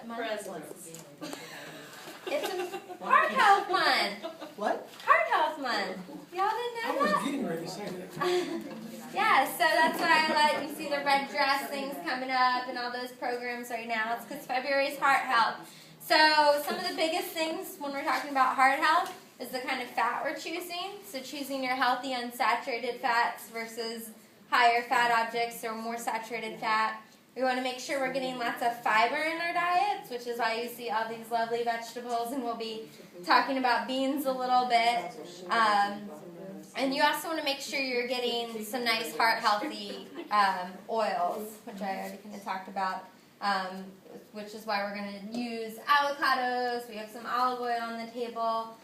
Presents. It's a heart health month. What? Heart health month. Y'all I didn't know was that? getting ready to say that. Yeah, so that's why I let you see the red dress things coming up and all those programs right now. It's because February is heart health. So some of the biggest things when we're talking about heart health is the kind of fat we're choosing. So choosing your healthy unsaturated fats versus higher fat objects or more saturated fat. We want to make sure we're getting lots of fiber in our diets, which is why you see all these lovely vegetables, and we'll be talking about beans a little bit. And you also want to make sure you're getting some nice heart-healthy oils, which I already kind of talked about, which is why we're going to use avocados. We have some olive oil on the table.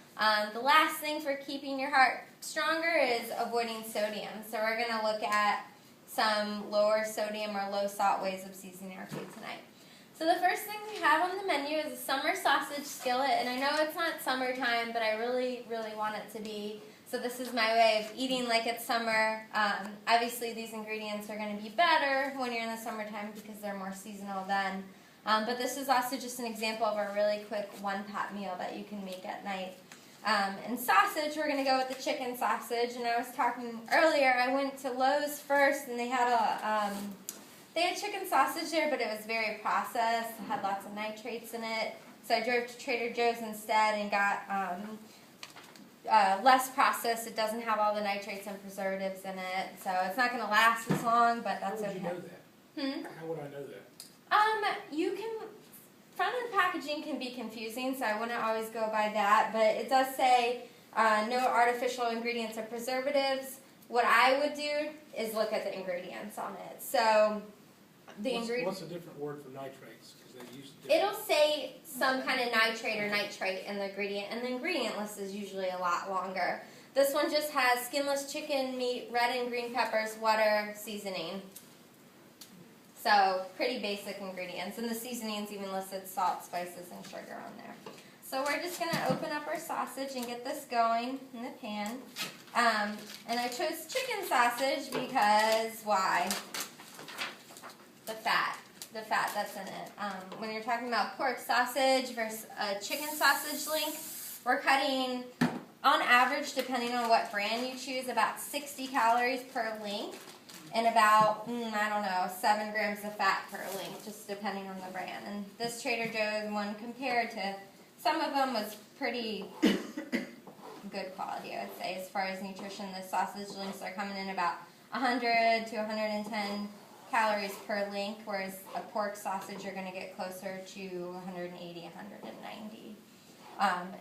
The last thing for keeping your heart stronger is avoiding sodium. So we're going to look at some lower sodium or low salt ways of seasoning our food tonight. So the first thing we have on the menu is a summer sausage skillet, and I know it's not summertime, but I really, really want it to be. So this is my way of eating like it's summer. Obviously these ingredients are going to be better when you're in the summertime because they're more seasonal then. But this is also just an example of a really quick one-pot meal that you can make at night. And sausage, we're going to go with the chicken sausage. And I was talking earlier, I went to Lowe's first, and they had chicken sausage there, but it was very processed. It had lots of nitrates in it. So I drove to Trader Joe's instead and got less processed. It doesn't have all the nitrates and preservatives in it, so it's not going to last as long, but that's okay. How would you know that? How would I know that? You can. Front-end packaging can be confusing, so I wouldn't always go by that, but it does say no artificial ingredients or preservatives. What I would do is look at the ingredients on it. So the What's a different word for nitrates? Because they use it'll say some kind of nitrate or nitrite in the ingredient, and the ingredient list is usually a lot longer. This one just has skinless chicken, meat, red and green peppers, water, seasoning. So pretty basic ingredients, and the seasonings even listed salt, spices, and sugar on there. So we're just going to open up our sausage and get this going in the pan. And I chose chicken sausage because, why? The fat that's in it. When you're talking about pork sausage versus a chicken sausage link, we're cutting, on average, depending on what brand you choose, about 60 calories per link. And about, 7 grams of fat per link, just depending on the brand. And this Trader Joe's one, compared to some of them, was pretty good quality, I would say, as far as nutrition. The sausage links are coming in about 100 to 110 calories per link, whereas a pork sausage you're going to get closer to 180, 190.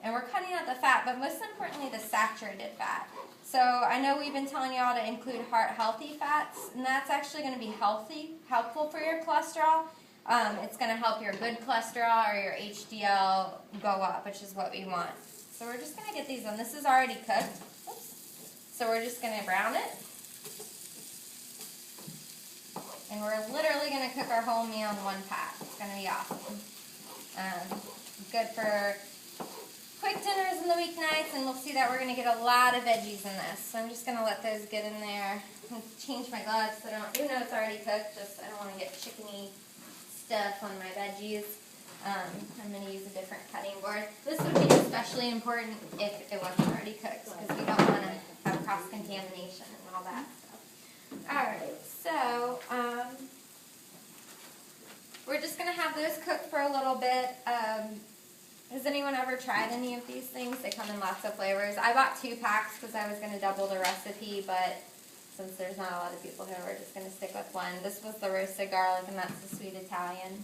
And we're cutting out the fat, but most importantly, the saturated fat. So I know we've been telling you all to include heart-healthy fats, and that's actually going to be helpful for your cholesterol. It's going to help your good cholesterol or your HDL go up, which is what we want. So we're just going to get these on. This is already cooked. Oops. So we're just going to brown it. And we're literally going to cook our whole meal in one pot. It's going to be awesome. Good for quick dinners in the weeknights, and we'll see that we're going to get a lot of veggies in this. So I'm just going to let those get in there. I'm going to change my gloves so I don't, even though it's already cooked, I don't want to get chickeny stuff on my veggies. I'm going to use a different cutting board. This would be especially important if it wasn't already cooked, because we don't want to have cross-contamination and all that stuff. Alright, so we're just going to have those cook for a little bit. Has anyone ever tried any of these things? They come in lots of flavors. I bought 2 packs because I was going to double the recipe, but since there's not a lot of people here, we're just going to stick with one. This was the roasted garlic, and that's the sweet Italian.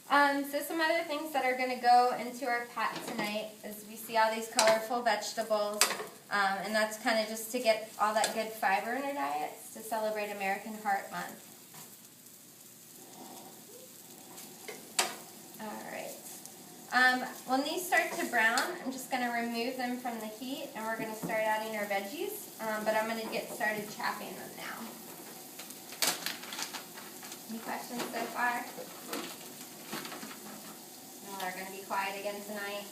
So some other things that are going to go into our pot tonight is we see all these colorful vegetables, and that's kind of just to get all that good fiber in our diets to celebrate American Heart Month. When these start to brown, I'm just going to remove them from the heat, and we're going to start adding our veggies, but I'm going to get started chopping them now. Any questions so far? No, they're going to be quiet again tonight.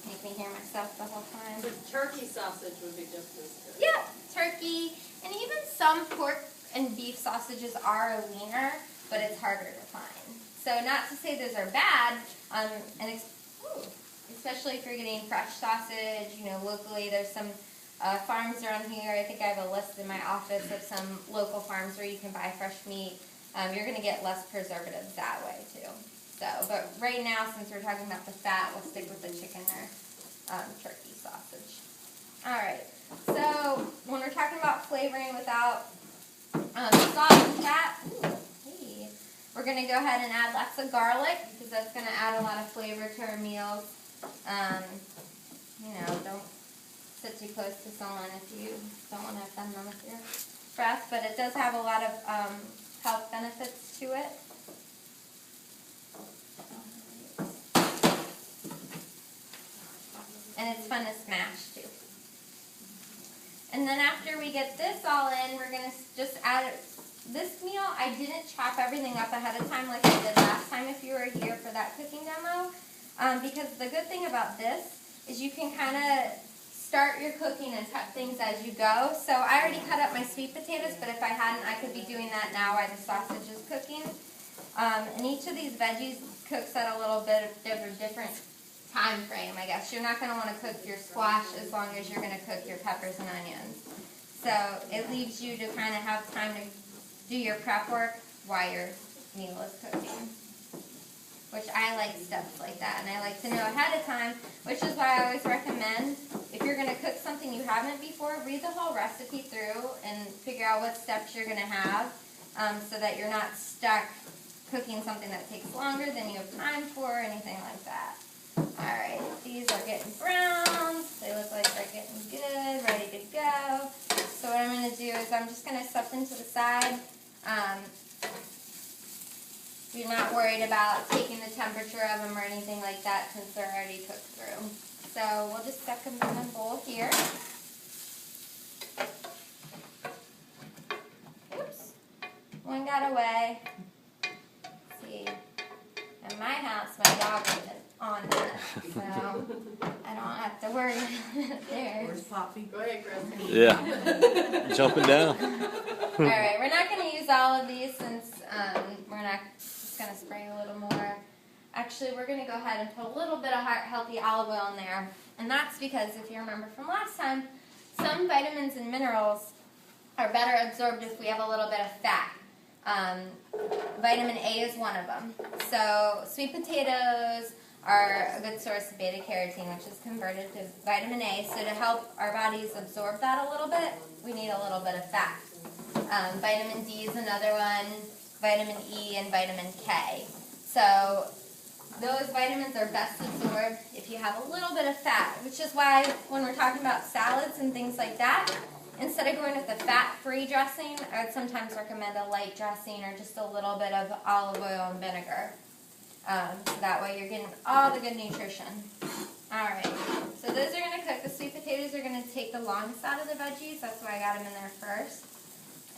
Make me hear myself the whole time. The turkey sausage would be just as good. Yeah, turkey, and even some pork and beef sausages are leaner, but it's harder to find. So not to say those are bad, especially if you're getting fresh sausage. Locally there's some farms around here. I think I have a list in my office of some local farms where you can buy fresh meat. You're going to get less preservatives that way too. But right now, since we're talking about the fat, we'll stick with the chicken or turkey sausage. All right. So when we're talking about flavoring without salt and fat, we're going to go ahead and add lots of garlic because that's going to add a lot of flavor to our meals. Don't sit too close to someone if you don't want to offend them with your breath, but it does have a lot of health benefits to it. And it's fun to smash too. And then after we get this all in, we're going to just add this meal. I didn't chop everything up ahead of time like I did last time if you were here for that cooking demo. Because the good thing about this is you can kind of start your cooking and cut things as you go. So I already cut up my sweet potatoes, but if I hadn't, I could be doing that now while the sausage is cooking. And each of these veggies cooks at a little bit of a different time frame, I guess. You're not going to want to cook your squash as long as you're going to cook your peppers and onions. So it leaves you to kind of have time to do your prep work while your meal is cooking. Which I like steps like that, and I like to know ahead of time, which is why I always recommend, if you're going to cook something you haven't before, read the whole recipe through and figure out what steps you're going to have so that you're not stuck cooking something that takes longer than you have time for or anything like that. Alright, these are getting brown. They look like they're getting good, ready to go. So what I'm going to do is I'm just going to set them to the side. You're not worried about taking the temperature of them or anything like that since they're already cooked through. So we'll just stuck them in a bowl here. Oops. One got away. Let's see. In my house, my dog isn't on that, so I don't have to worry about it there. Where's Poppy? Go ahead, Chris. Yeah. Jumping down. Alright, we're not going to use all of these since we're not just going to spray a little more. Actually, we're going to go ahead and put a little bit of healthy olive oil in there. And that's because, if you remember from last time, some vitamins and minerals are better absorbed if we have a little bit of fat. Vitamin A is one of them. So sweet potatoes are a good source of beta-carotene, which is converted to vitamin A. So to help our bodies absorb that a little bit, we need a little bit of fat. Vitamin D is another one, vitamin E, and vitamin K. So those vitamins are best absorbed if you have a little bit of fat, which is why when we're talking about salads and things like that, instead of going with a fat-free dressing, I would sometimes recommend a light dressing or just a little bit of olive oil and vinegar. So that way you're getting all the good nutrition. Alright, so those are going to cook. The sweet potatoes are going to take the longest out of the veggies. That's why I got them in there first.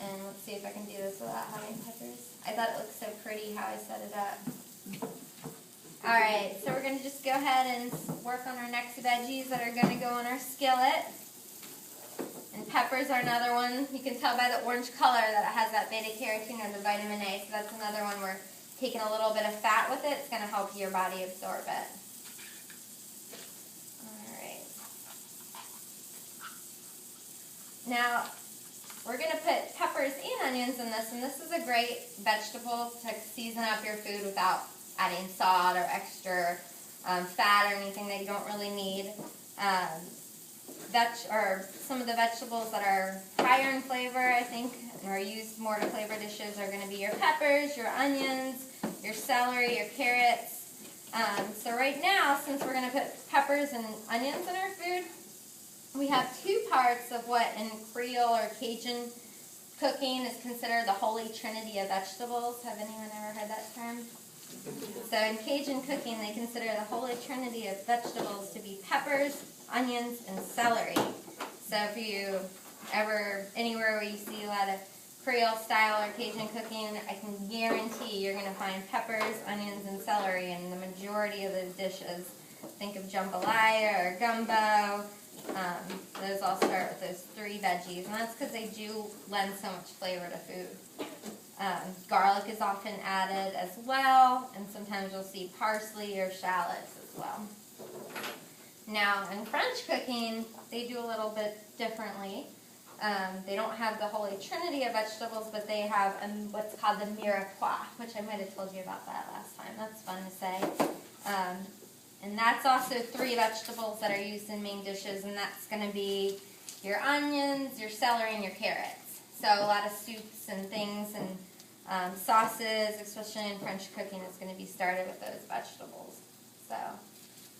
And let's see if I can do this without having peppers. I thought it looked so pretty how I set it up. Alright, so we're going to just go ahead and work on our next veggies that are going to go on our skillet. And peppers are another one. You can tell by the orange color that it has that beta-carotene or the vitamin A. So that's another one we're taking a little bit of fat with it. It's going to help your body absorb it. Alright. Now, we're going to put peppers and onions in this. And this is a great vegetable to season up your food without adding salt or extra fat or anything that you don't really need. Or some of the vegetables that are higher in flavor, I think, or used more to flavor dishes are going to be your peppers, your onions, your celery, your carrots. So right now, since we're going to put peppers and onions in our food, we have two parts of what in Creole or Cajun cooking is considered the holy trinity of vegetables. Have anyone ever heard that term? So in Cajun cooking, they consider the holy trinity of vegetables to be peppers, onions, and celery. So if you ever, anywhere where you see a lot of Creole style or Cajun cooking, I can guarantee you're going to find peppers, onions, and celery in the majority of those dishes. Think of jambalaya or gumbo. Those all start with those three veggies, and that's because they do lend so much flavor to food. Garlic is often added as well, and sometimes you'll see parsley or shallots as well. Now, in French cooking, they do a little bit differently. They don't have the holy trinity of vegetables, but they have what's called the mirepoix, which I might have told you about that last time. That's fun to say. And that's also 3 vegetables that are used in main dishes, and that's going to be your onions, your celery, and your carrots. So a lot of soups and things and sauces, especially in French cooking, is going to be started with those vegetables. So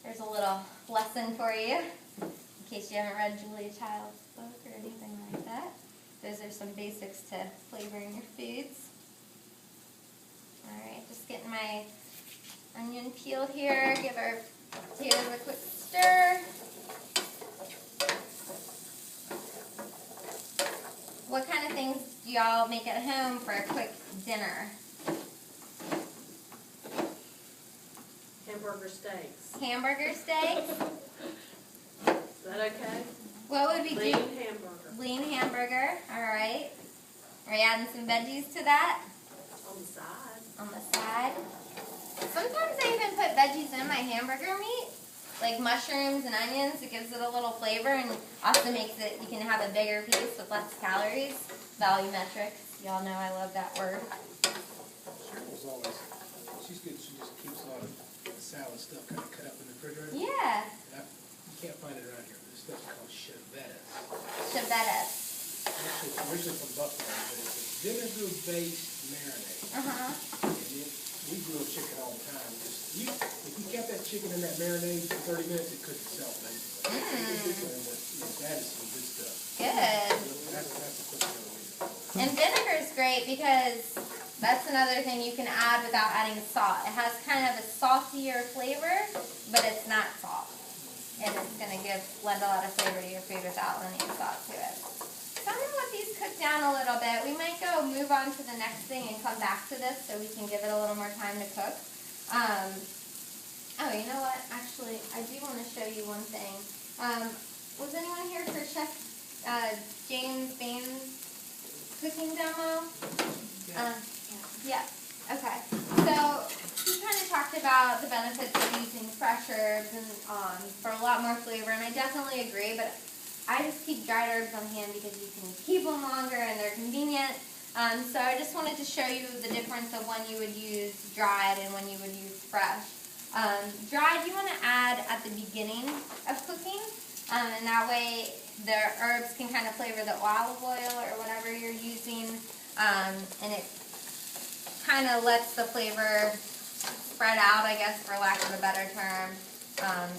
there's a little lesson for you, in case you haven't read Julia Child's book or anything like that. Those are some basics to flavoring your foods. Alright, just getting my onion peeled here. Give our potatoes a quick stir. What kind of things do y'all make at home for a quick dinner? Hamburger steaks. Hamburger steaks? Is that okay? What would we Lean do? hamburger Lean hamburger. Alright. Are you adding some veggies to that? on the side. On the side. Sometimes I even put veggies in my hamburger meat, like mushrooms and onions. It gives it a little flavor and also makes it, you can have a bigger piece with less calories. Volumetrics. Y'all know I love that word. Cheryl's always, she's good, she just keeps a lot of salad stuff kind of cut up in the refrigerator. Yeah. You can't find it around here. This stuff's called chevettas. Ciabatta. Actually, it's originally from Buffalo, but it's a vinegar-based marinade. Uh-huh. And we grill chicken all the time. If you kept that chicken in that marinade for 30 minutes, it cooked itself, basically. That is some good stuff. Good. That's a quick way. And vinegar is great because that's another thing you can add without adding salt. It has kind of a saltier flavor, but it's not salt. And it's going to lend a lot of flavor to your food without lending salt to it. So I'm going to let these cook down a little bit. We might move on to the next thing and come back to this so we can give it a little more time to cook. Oh, you know what? Actually, I do want to show you one thing. Was anyone here for Chef James Bain's cooking demo? Yeah. Okay. So he kind of talked about the benefits of using fresh herbs and for a lot more flavor, and I definitely agree. But I just keep dried herbs on hand because you can keep them longer and they're convenient. So I just wanted to show you the difference of when you would use dried and when you would use fresh. Dried you want to add at the beginning of cooking, and that way the herbs can kind of flavor the olive oil or whatever you're using, and it kind of lets the flavor spread out, I guess, for lack of a better term,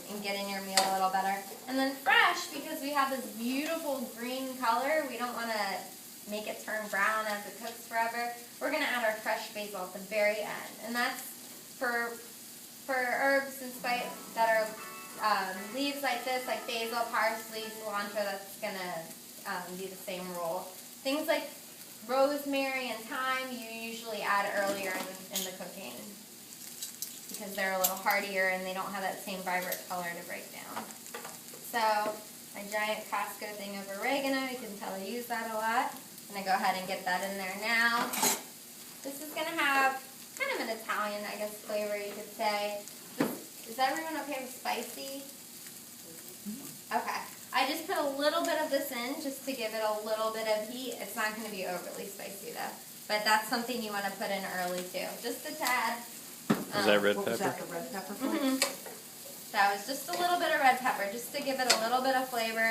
and get in your meal a little better. And then fresh, because we have this beautiful green color, we don't want to make it turn brown as it cooks forever. We're going to add our fresh basil at the very end, and that's for herbs and spice that are leaves like this, like basil, parsley, cilantro. That's going to do the same role. Things like rosemary and thyme you usually add earlier in the cooking because they're a little hardier and they don't have that same vibrant color to break down. So my giant Costco thing of oregano, you can tell I use that a lot. I'm going to go ahead and get that in there now. This is going to have kind of an Italian, I guess, flavor, you could say. Is everyone okay with spicy? Okay. I just put a little bit of this in just to give it a little bit of heat. It's not going to be overly spicy though. But that's something you want to put in early too. Just a tad. Is that red What was pepper? that, the red pepper? That was just a little bit of red pepper just to give it a little bit of flavor.